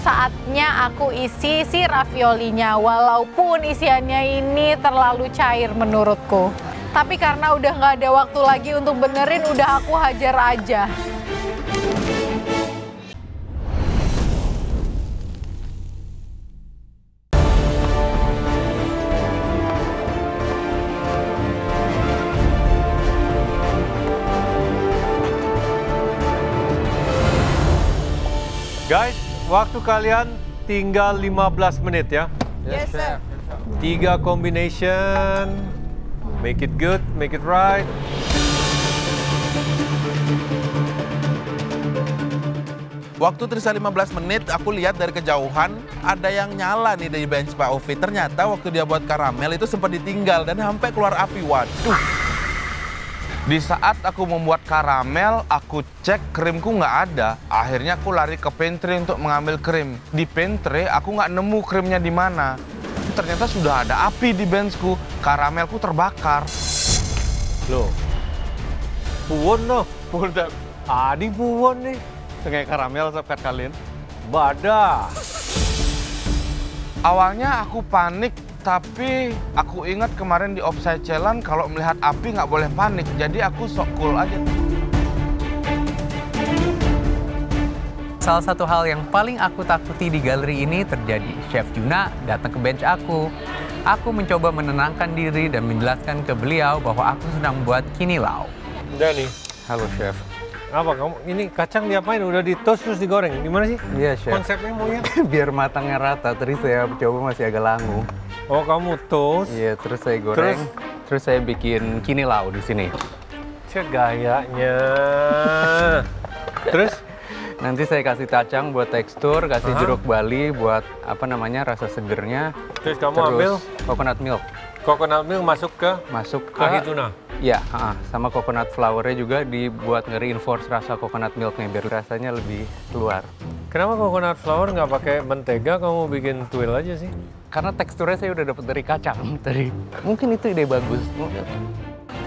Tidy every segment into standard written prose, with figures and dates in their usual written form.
Saatnya aku isi si raviolinya, walaupun isiannya ini terlalu cair menurutku. Tapi karena udah nggak ada waktu lagi untuk benerin, udah aku hajar aja. Guys, waktu kalian tinggal 15 menit ya. Yes, sir. 3 combination. Make it good, make it right. Waktu tersisa 15 menit, aku lihat dari kejauhan ada yang nyala nih dari bench Pak Ovi. Ternyata waktu dia buat karamel itu sempat ditinggal dan sampai keluar api. Waduh. Di saat aku membuat karamel, aku cek krimku nggak ada. Akhirnya aku lari ke pantry untuk mengambil krim. Di pantry, aku nggak nemu krimnya di mana. Ternyata sudah ada api di benchku. Karamelku terbakar. Loh, puwon loh. Adi puwon nih. Kayak karamel sahabat kalian. Badah. Awalnya aku panik, tapi aku ingat kemarin di Offside Challenge kalau melihat api nggak boleh panik. Jadi aku sok cool aja. Salah satu hal yang paling aku takuti di galeri ini terjadi. Chef Juna datang ke bench aku. Aku mencoba menenangkan diri dan menjelaskan ke beliau bahwa aku sedang membuat kinilau. Dani, Halo Chef. apa kamu? Ini kacang diapain? Udah di toast terus digoreng? Gimana sih? Iya Chef. Konsepnya maunya? Biar matangnya rata, tadi saya coba masih agak langu. Oh, kamu toast? Iya, terus saya goreng. Terus saya bikin kinilau di sini. Cek gayanya. Terus? Nanti saya kasih kacang buat tekstur, kasih jeruk bali buat apa namanya rasa segernya. Terus kamu ambil coconut milk. coconut milk masuk ke ahi tuna? Iya, sama coconut flour-nya juga dibuat nge-reinforce rasa coconut milk-nya biar rasanya lebih keluar. Kenapa coconut flour nggak pakai mentega, kamu bikin tuil aja sih? Karena teksturnya saya udah dapat dari kacang tadi. Mungkin itu ide bagus.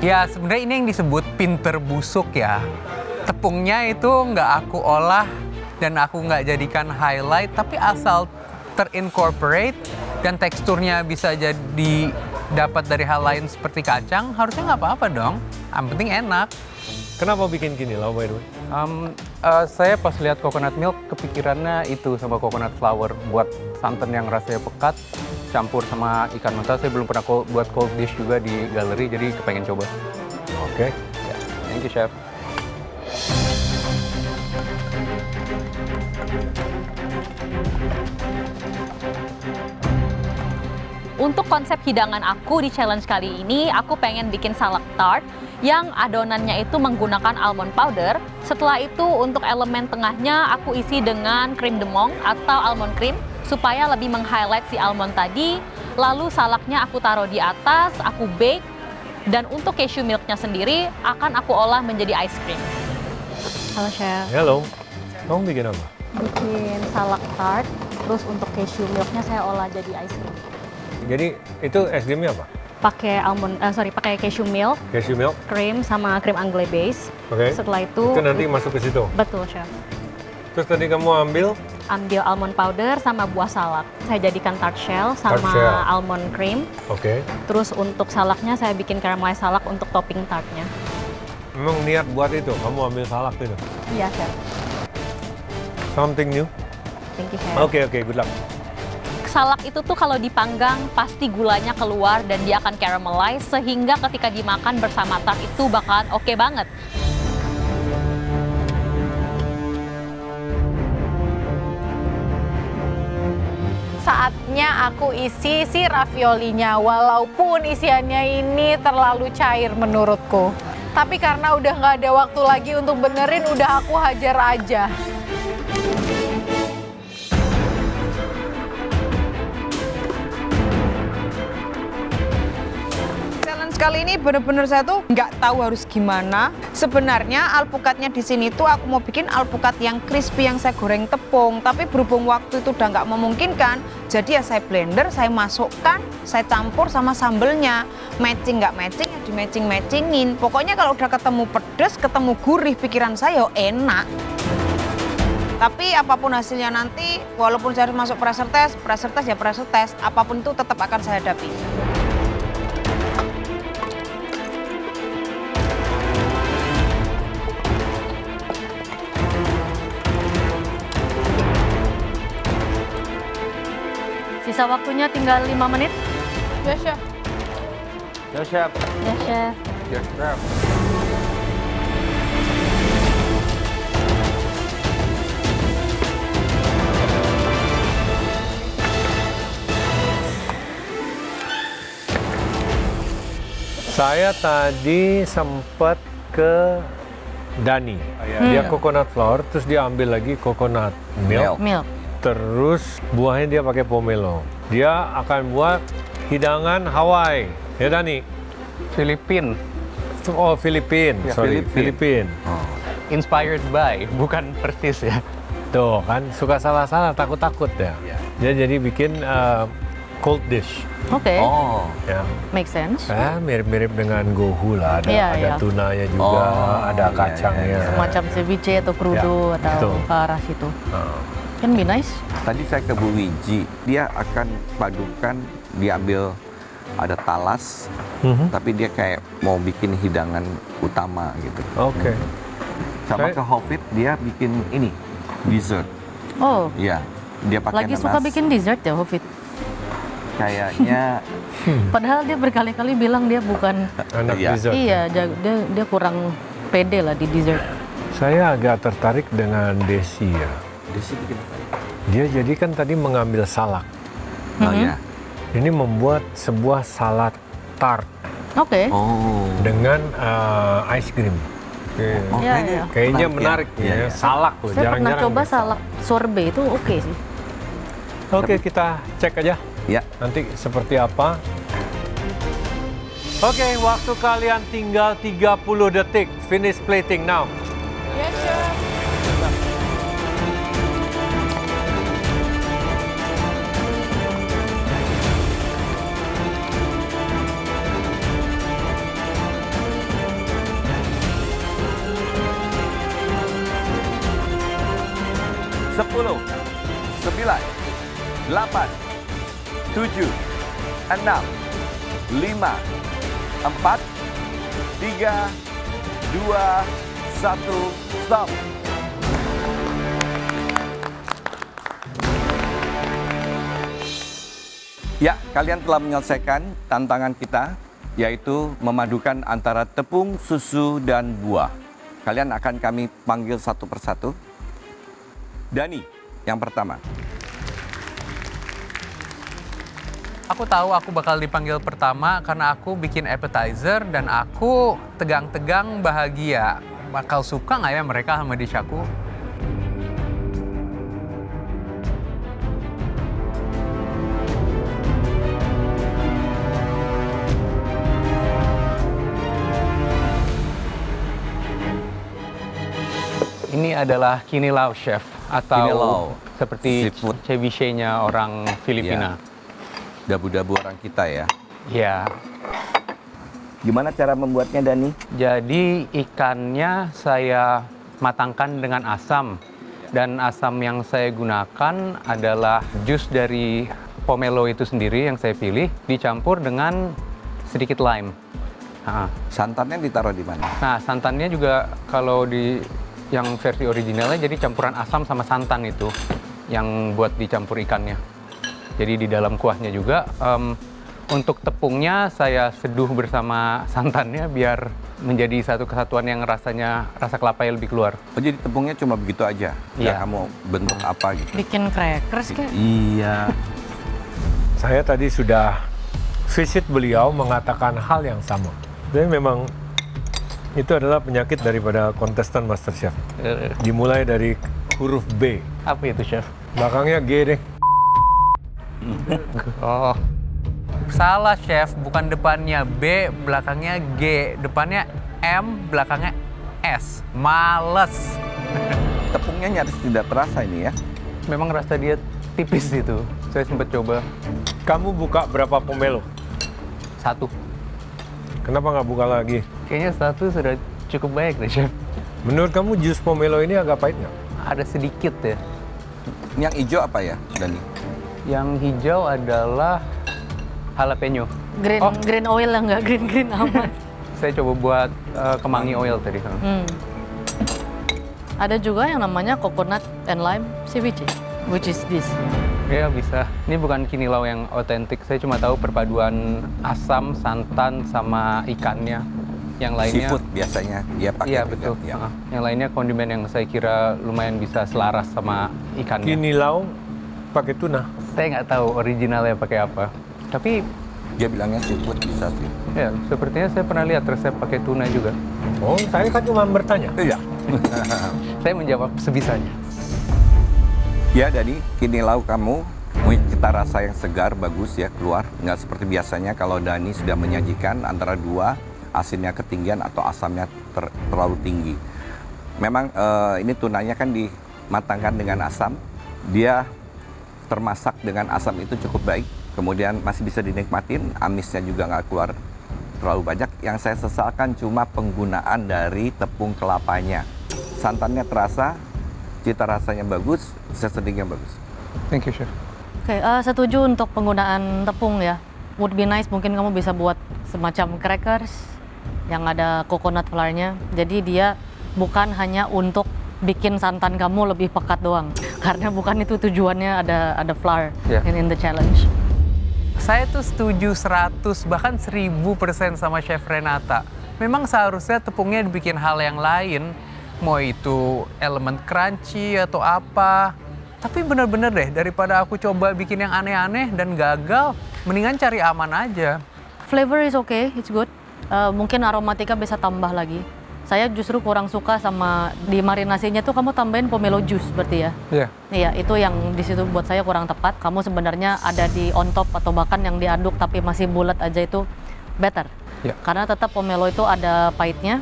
Ya sebenarnya ini yang disebut pinter busuk ya. Tepungnya itu nggak aku olah dan aku nggak jadikan highlight, tapi asal terincorporate dan teksturnya bisa jadi dapat dari hal lain seperti kacang, harusnya nggak apa-apa dong. Yang penting enak. Kenapa bikin kinilau by the way? Saya pas lihat coconut milk kepikirannya itu sama coconut flour buat santan yang rasanya pekat campur sama ikan mentah. Saya belum pernah buat cold dish juga di galeri, jadi kepengen coba. Oke. Ya, thank you chef. Untuk konsep hidangan aku di challenge kali ini, aku pengen bikin salak tart yang adonannya itu menggunakan almond powder. Setelah itu untuk elemen tengahnya aku isi dengan krim demong atau almond cream supaya lebih meng-highlight si almond tadi. Lalu salaknya aku taruh di atas, aku bake. Dan untuk cashew milknya sendiri akan aku olah menjadi ice cream. Halo Chef. Halo. Kamu bikin apa? Bikin salak tart, terus untuk cashew milknya saya olah jadi ice cream. Jadi itu es krimnya apa? Pakai pakai cashew milk, krim sama krim anglais base. Oke. Setelah itu nanti masuk ke situ. Betul, Chef. Terus tadi kamu ambil almond powder sama buah salak. Saya jadikan tart shell sama almond cream. Oke. Terus untuk salaknya saya bikin caramelized salak untuk topping tartnya. Memang niat buat itu, kamu ambil salak itu? Iya, Chef. Something new? Thank you, Chef. Oke, good luck. Salak itu tuh kalau dipanggang pasti gulanya keluar dan dia akan caramelize sehingga ketika dimakan bersama tart itu bakalan oke banget. Saatnya aku isi si raviolinya, walaupun isiannya ini terlalu cair menurutku. Tapi karena udah nggak ada waktu lagi untuk benerin, udah aku hajar aja. Kali ini bener-bener saya tuh nggak tahu harus gimana. Sebenarnya alpukatnya di sini tuh aku mau bikin alpukat yang crispy yang saya goreng tepung. Tapi berhubung waktu itu udah nggak memungkinkan, jadi ya saya blender, saya masukkan, saya campur sama sambelnya. Matching nggak matching ya di matching-matchingin. Pokoknya kalau udah ketemu pedes, ketemu gurih, pikiran saya enak. Tapi apapun hasilnya nanti, walaupun saya harus masuk pressure test ya pressure test, apapun itu tetap akan saya hadapi. Sisa waktunya tinggal 5 menit. Ya, Chef. Ya, Chef. Ya, Chef. Ya, Chef. Saya tadi sempat ke Dani. Dia coconut flour, terus dia ambil lagi coconut milk. Milk. Terus buahnya dia pakai pomelo. Dia akan buat hidangan Hawaii. Ya Dani? Filipin. Oh, Filipin. Ya, Sorry, Filipin. Inspired by, bukan persis ya. Tuh kan, suka salah-salah, takut-takut ya. Dia jadi bikin cold dish. Oke. Oh. Ya. Make sense. Mirip-mirip dengan gohu lah. Ada, Iya, ada iya. tunanya juga, ada iya, kacangnya. Semacam ceviche atau crudo Ya, atau betul. ke arah situ. Ah. Can be nice. Tadi saya ke Bu Wiji, dia akan padukan, diambil ada talas, tapi dia kayak mau bikin hidangan utama gitu. Oke. Sama Saya- ke Hofit, dia bikin ini, dessert. Oh, Iya, dia pakai lagi nanas. suka bikin dessert ya, Hofit. Kayaknya, Padahal dia berkali-kali bilang dia bukan. Anak Iya. dessert. Iya, dia kurang pede lah di dessert. Saya agak tertarik dengan Desi ya. Desi bikin apa? Dia jadi kan tadi mengambil salak. Oh ya. Ini membuat sebuah salad tart Oke. Oh. dengan ice cream. Oke. Oh, Iya, kayaknya iya. Kayaknya menarik menarik ya. ya. Iya, iya. Salak loh, Saya pernah jarang-jarang. coba nih. salak sorbet itu oke sih. Oke, kita cek aja. Ya. Nanti seperti apa. Oke, waktu kalian tinggal 30 detik. Finish plating now. Yes, Chef. Sepuluh, 9, 8, 7, 6, 5, 4, 3, 2, 1, stop. Ya, kalian telah menyelesaikan tantangan kita, yaitu memadukan antara tepung, susu, dan buah. Kalian akan kami panggil satu persatu. Dani, yang pertama. Aku tahu aku bakal dipanggil pertama karena aku bikin appetizer dan aku tegang-tegang bahagia. Bakal suka nggak ya mereka sama dish aku? Ini adalah kinilaw, chef, atau Kinilaw. seperti Seafood. ceviche-nya orang Filipina. Dabu-dabu orang kita ya. Ya. Gimana cara membuatnya, Dani? Jadi ikannya saya matangkan dengan asam. Dan asam yang saya gunakan adalah jus dari pomelo itu sendiri yang saya pilih, dicampur dengan sedikit lime. Santannya ditaruh di mana? Nah, santannya juga kalau di yang versi originalnya jadi campuran asam sama santan itu yang buat dicampur ikannya. Jadi di dalam kuahnya juga untuk tepungnya saya seduh bersama santannya biar menjadi satu kesatuan yang rasanya rasa kelapanya lebih keluar. Oh, jadi tepungnya cuma begitu aja? Iya. Nggak kamu bentuk apa gitu? Bikin crackers kayak. Iya. Saya tadi sudah visit beliau mengatakan hal yang sama. Jadi memang itu adalah penyakit daripada kontestan MasterChef. Dimulai dari huruf B. Apa itu, chef? Belakangnya G deh. Oh. Salah, chef. Bukan depannya B, belakangnya G. Depannya M, belakangnya S. Males. Tepungnya nyaris tidak terasa ini ya? Memang rasa dia tipis itu. Saya sempat coba. Kamu buka berapa pomelo? 1. Kenapa nggak buka lagi? Kayaknya 1 sudah cukup baik deh, chef. Menurut kamu jus pomelo ini agak pahit nggak? ada sedikit ya. Yang hijau apa ya, Dani? Yang hijau adalah jalapeno. Green oil lah, nggak green amat. Saya coba buat kemangi oil tadi. Ada juga yang namanya coconut and lime ceviche, which is this. Ya bisa. Ini bukan kinilau yang otentik. Saya cuma tahu perpaduan asam, santan, sama ikannya. Yang lainnya Seafood biasanya dia pakai. Iya juga, betul. ya. Yang lainnya kondimen yang saya kira lumayan bisa selaras sama ikannya. Kinilau pakai tuna. Saya nggak tahu originalnya pakai apa. Tapi Dia bilangnya seafood bisa sih. ya sepertinya saya pernah lihat resep pakai tuna juga. Oh, saya kan cuma bertanya. Iya. Saya menjawab sebisanya. Ya, Dani, kinilau kamu cita rasa yang segar, bagus ya keluar. Nggak seperti biasanya kalau Dani sudah menyajikan antara dua, asinnya ketinggian atau asamnya terlalu tinggi. Memang ini tunanya kan dimatangkan dengan asam. Dia termasak dengan asam itu cukup baik. Kemudian masih bisa dinikmatin, amisnya juga nggak keluar terlalu banyak. Yang saya sesalkan cuma penggunaan dari tepung kelapanya. Santannya terasa, cita rasanya bagus, seasoningnya bagus. Thank you, Chef. Oke, setuju untuk penggunaan tepung ya. Would be nice mungkin kamu bisa buat semacam crackers yang ada coconut flour-nya. Jadi dia bukan hanya untuk bikin santan kamu lebih pekat doang. Karena bukan itu tujuannya, ada flour in the challenge. Saya tuh setuju 100 bahkan 1000% sama Chef Renata. Memang seharusnya tepungnya dibikin hal yang lain, mau itu elemen crunchy atau apa. Tapi bener-bener deh, daripada aku coba bikin yang aneh-aneh dan gagal, mendingan cari aman aja. Flavor is okay, it's good. Mungkin aromatika bisa tambah lagi. Saya justru kurang suka sama di marinasinya tuh kamu tambahin pomelo juice berarti ya? Iya. Iya, itu yang di situ buat saya kurang tepat. Kamu sebenarnya ada di on top atau bahkan yang diaduk tapi masih bulat aja itu better. Iya. Karena tetap pomelo itu ada pahitnya,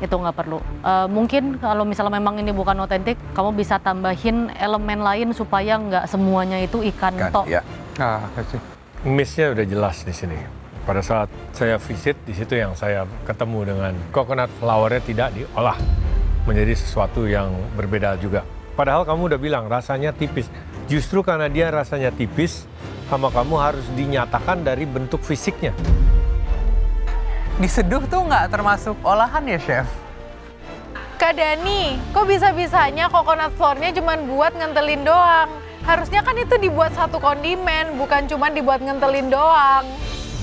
itu nggak perlu. Mungkin kalau misalnya memang ini bukan otentik, kamu bisa tambahin elemen lain supaya nggak semuanya itu ikan tok. Ya. Kasih. Miss-nya udah jelas di sini. Pada saat saya visit, di situ yang saya ketemu dengan coconut flour-nya tidak diolah menjadi sesuatu yang berbeda juga. Padahal kamu udah bilang rasanya tipis. Justru karena dia rasanya tipis, sama kamu harus dinyatakan dari bentuk fisiknya. Diseduh tuh nggak termasuk olahan ya, Chef? Kak Dani, kok bisa-bisanya coconut flour-nya cuma buat ngentelin doang? Harusnya kan itu dibuat satu kondimen, bukan cuma dibuat ngentelin doang.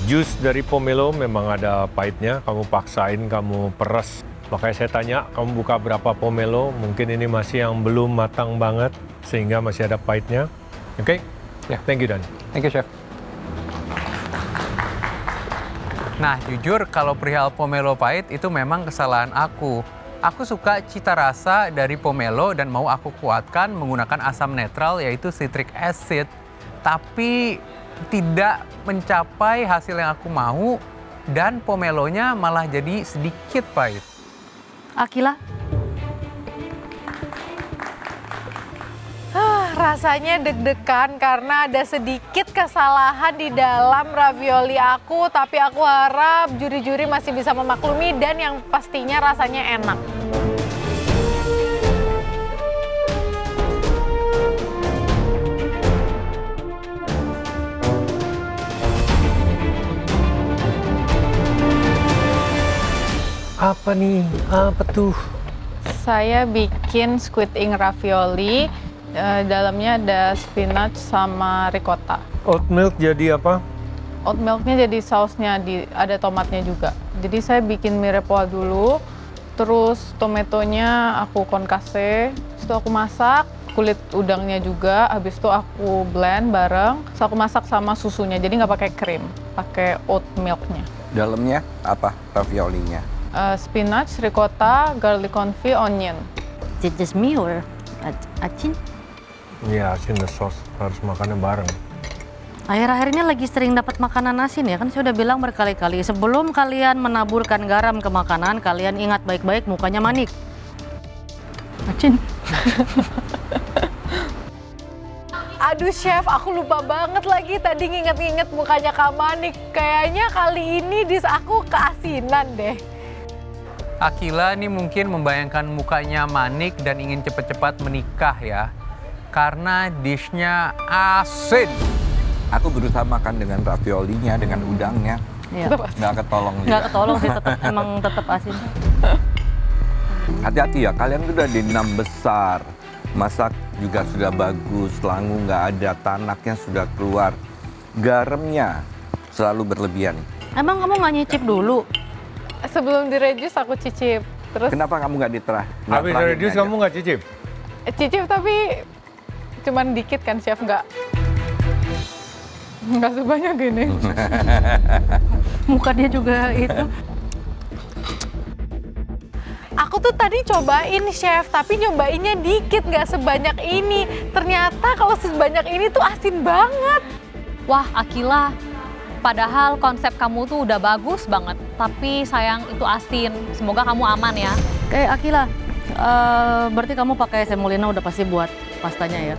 Jus dari pomelo memang ada pahitnya, kamu paksain, kamu peres. Makanya saya tanya, kamu buka berapa pomelo? Mungkin ini masih yang belum matang banget, sehingga masih ada pahitnya. Oke? Ya. Thank you, Dan. Thank you, Chef. Nah, jujur kalau perihal pomelo pahit itu memang kesalahan aku. Aku suka cita rasa dari pomelo dan mau aku kuatkan menggunakan asam netral yaitu citric acid. Tapi tidak mencapai hasil yang aku mau dan pomelonya malah jadi sedikit pahit. Akila? Rasanya deg-degan karena ada sedikit kesalahan di dalam ravioli aku, tapi aku harap juri-juri masih bisa memaklumi dan yang pastinya rasanya enak. Apa nih? Apa tuh? Saya bikin squid ink ravioli, dalamnya ada spinach sama ricotta. Oat milk jadi apa? Oat milknya jadi sausnya, ada tomatnya juga. Jadi saya bikin mie repoa dulu, terus tomatonya aku concasse, itu aku masak, kulit udangnya juga, habis itu aku blend bareng, terus aku masak sama susunya, jadi nggak pakai krim, pakai oat milknya. Dalamnya apa raviolinya? Spinach, ricotta, garlic confit, onion. Is it just me or Acin? Ya, asin the sauce. Harus makannya bareng. Akhir-akhir ini lagi sering dapat makanan asin ya, kan saya udah bilang berkali-kali. Sebelum kalian menaburkan garam ke makanan, kalian ingat baik-baik mukanya Manik. Acin. Aduh chef, aku lupa banget lagi tadi nginget-nginget mukanya Kak Manik. Kayaknya kali ini dis aku keasinan deh. Akila ini mungkin membayangkan mukanya manik dan ingin cepat-cepat menikah ya. Karena dishnya asin. Aku berusaha makan dengan raviolinya, dengan udangnya. Iya. Nggak ketolong juga. Nggak ketolong sih, emang tetap asin. Hati-hati ya, kalian sudah di 6 besar. Masak juga sudah bagus, langu nggak ada, tanaknya sudah keluar. Garamnya selalu berlebihan. Emang kamu nggak nyicip dulu? Sebelum direduce aku cicip. Terus Kenapa kamu nggak diterah? Habis reduce kamu nggak cicip? cicip tapi cuman dikit kan chef, nggak sebanyak gini. Muka dia juga itu. Aku tuh tadi cobain chef, tapi nyobainnya dikit, nggak sebanyak ini. Ternyata kalau sebanyak ini tuh asin banget. Wah, Akila, padahal konsep kamu tuh udah bagus banget, tapi sayang itu asin. Semoga kamu aman ya. Kayak Akila, berarti kamu pakai semolina udah pasti buat pastanya ya.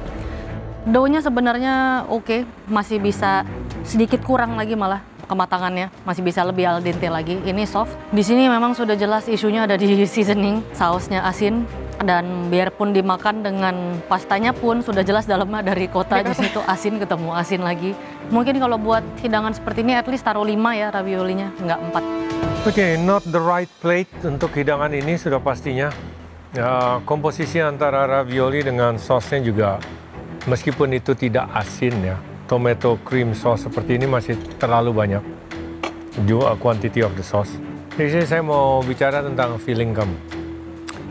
Doughnya sebenarnya oke, masih bisa sedikit kurang lagi malah kematangannya, masih bisa lebih al dente lagi. Ini soft. Di sini memang sudah jelas isunya ada di seasoning, sausnya asin. Dan biarpun dimakan dengan pastanya pun sudah jelas dalamnya dari kota, di situ asin ketemu asin lagi. Mungkin kalau buat hidangan seperti ini at least taruh 5 ya raviolinya, nggak 4. Oke, not the right plate untuk hidangan ini sudah pastinya. Ya, komposisi antara ravioli dengan sausnya juga, meskipun itu tidak asin ya, tomato cream sauce seperti ini masih terlalu banyak. Quantity of the sauce. Di sini saya mau bicara tentang feeling kamu.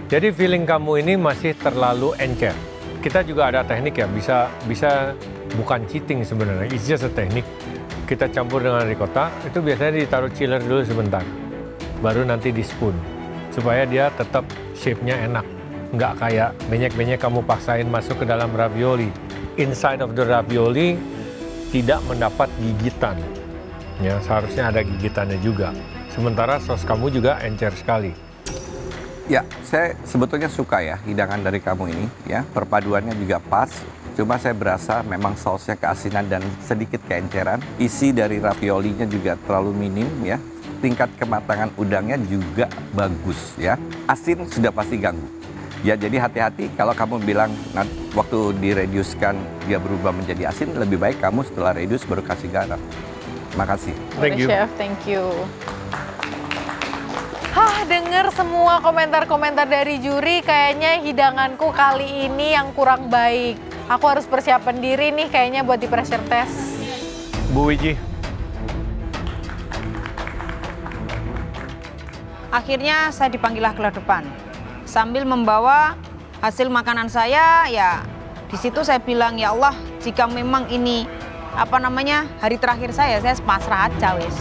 Jadi feeling kamu ini masih terlalu encer. Kita juga ada teknik ya, bisa bukan cheating sebenarnya, it's just a teknik. Kita campur dengan ricotta, itu biasanya ditaruh chiller dulu sebentar. Baru nanti di spoon, supaya dia tetap shape-nya enak. Nggak kayak benyek-benyek kamu paksain masuk ke dalam ravioli. Inside of the ravioli tidak mendapat gigitan. Ya, seharusnya ada gigitannya juga. Sementara sos kamu juga encer sekali. Ya, saya sebetulnya suka ya hidangan dari kamu ini ya. Perpaduannya juga pas. Cuma saya berasa memang sausnya keasinan dan sedikit keenceran. Isi dari raviolinya juga terlalu minim ya. Tingkat kematangan udangnya juga bagus ya. Asin sudah pasti ganggu. Ya, jadi hati-hati kalau kamu bilang waktu direducekan dia berubah menjadi asin, lebih baik kamu setelah reduce baru kasih garam. Makasih. Thank you. Chef, thank you. Dengar semua komentar-komentar dari juri, kayaknya hidanganku kali ini yang kurang baik. Aku harus persiapan diri nih kayaknya buat di pressure test. Bu Wiji. Akhirnya saya dipanggillah ke depan. Sambil membawa hasil makanan saya, ya di situ saya bilang, ya Allah, jika memang ini hari terakhir saya pasrah aja wis.